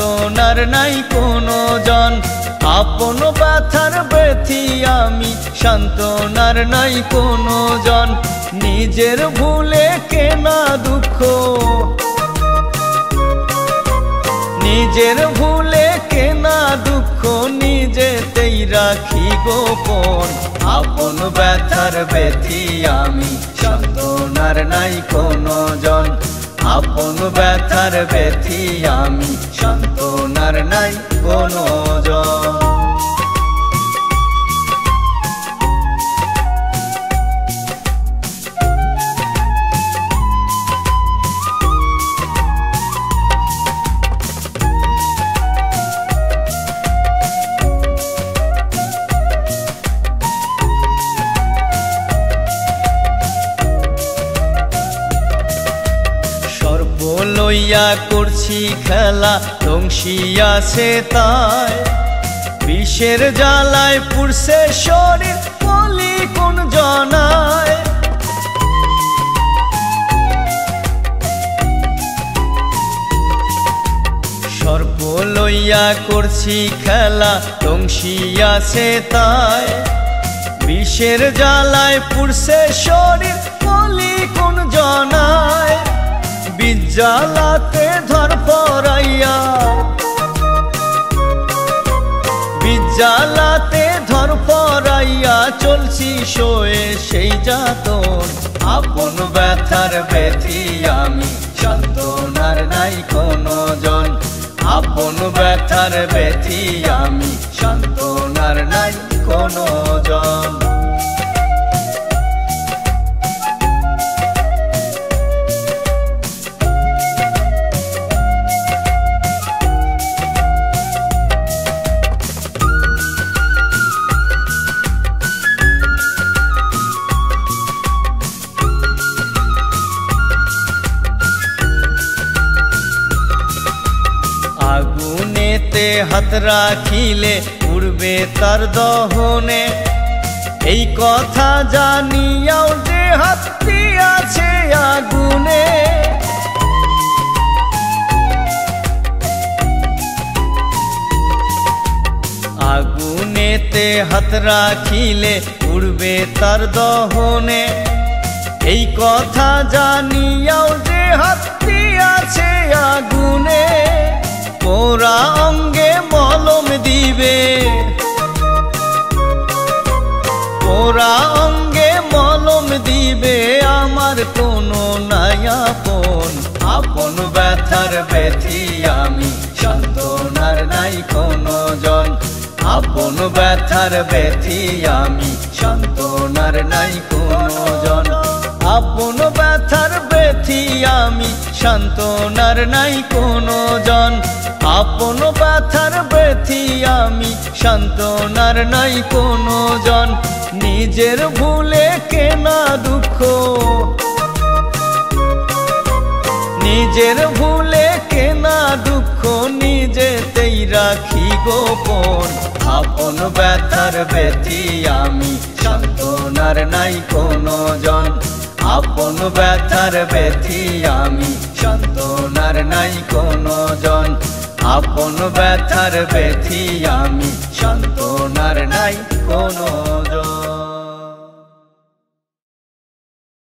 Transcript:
সান্ত্বনার নাই কোনো জন। আপন ব্যথার ব্যথি আমি, সান্ত্বনার নাই কোনো জন। নিজের ভুলে কেনা দুঃখ, নিজের ভুলে কেনা দুঃখ নিজেতেই রাখি গোপন। আপন ব্যথার ব্যথি আমি, সান্ত্বনার নাই কোনো জন। আপন ব্যথার ব্যথি আমি, সান্ত্বনার নাই কোনো জন। লইয়া করছি খেলা, ধ্বংসিয়াছে তাই। বিষের জ্বালায় পুড়ছে শরীর, বলি কোন জনায়। সর্প লইয়া করছি খেলা, ধ্বংসিয়াছে তাই। বিষের জ্বালায় পুড়ছে শরীর, বলি কোন জনায়। বিজ্জালাতে ধর পরাইয়া, বিজ্জালাতে ধর পরাইয়া চলছি সয়ে সেই যাতন। আপন ব্যথার ব্যথি আমি, সান্ত্বনার নাই কোনো জন। আপন ব্যথার ব্যথি আমি, সান্ত্বনার নাই কোনো জন। আগুনেতে হাত রাখিলে উড়বে তার দহনে। এই কথা জানিয়াও যে হাত দিয়াছে আগুনে। আগুনেতে হাত রাখিলে উড়বে তার দহনে। এই কথা জানিয়াও যে হাত দিয়াছে আগুনে। পোড়া অঙ্গে মলম দিবে, পোড়া অঙ্গে মলম দিবে আমার কোনো নাই আপন। আপন ব্যথার ব্যথি আমি, সান্ত্বনার নাই কোনো জন। আপন ব্যথার ব্যথি আমি, সান্ত্বনার নাই কোনো জন। আপন ব্যথার ব্যথি আমি, সান্ত্বনার নাই কোনো জন। আপন ব্যথার ব্যথি আমি, সান্ত্বনার নাই কোনো জন। নিজের ভুলে কেনা দুঃখ, নিজের ভুলে কেনা দুঃখ নিজেতেই রাখি গোপন। আপন ব্যথার ব্যথি আমি, সান্ত্বনার নাই কোনো জন। আপন ব্যথার ব্যথি আমি, সান্ত্বনার নাই কোনো জন। আপন ব্যথার ব্যথি আমি, সান্ত্বনার নাই কোনো